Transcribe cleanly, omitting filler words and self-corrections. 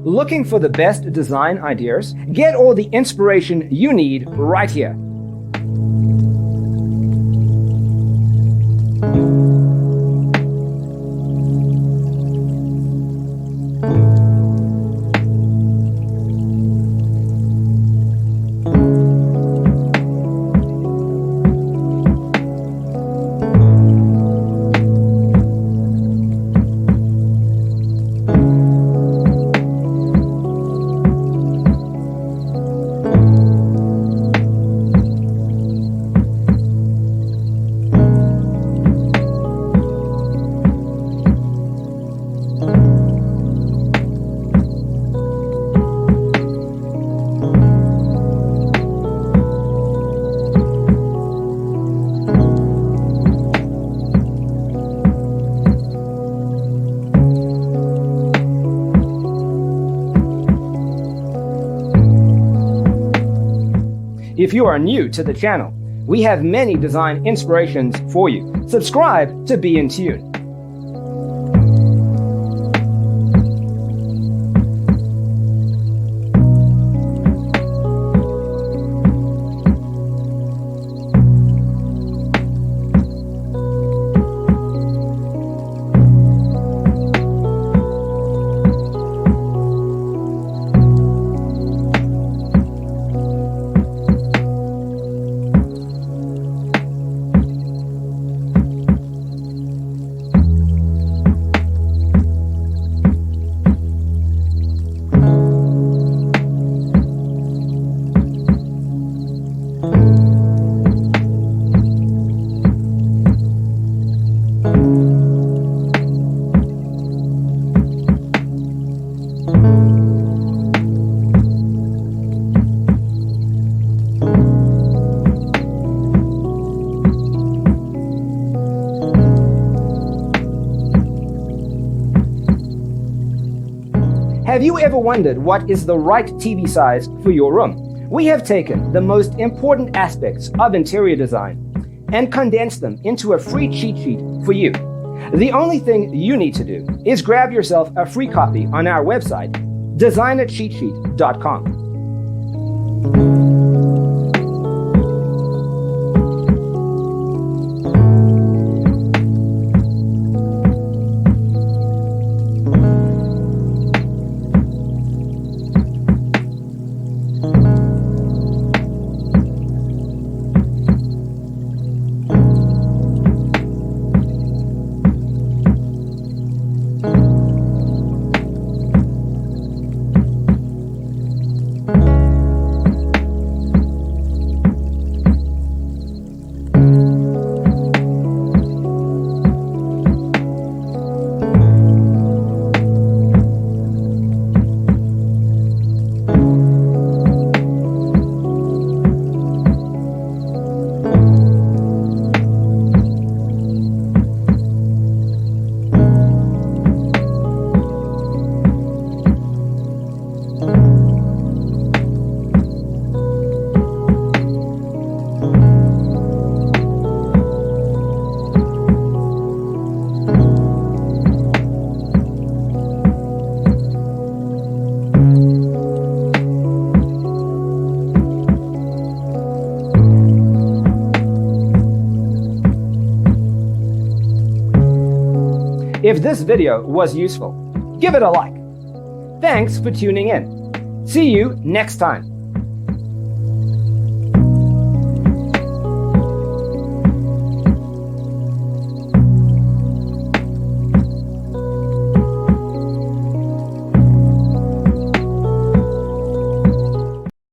Looking for the best design ideas? Get all the inspiration you need right here. If you are new to the channel, we have many design inspirations for you. Subscribe to be in tune. Have you ever wondered what is the right TV size for your room? We have taken the most important aspects of interior design and condensed them into a free cheat sheet for you. The only thing you need to do is grab yourself a free copy on our website, designercheatsheet.com. If this video was useful, give it a like. Thanks for tuning in. See you next time.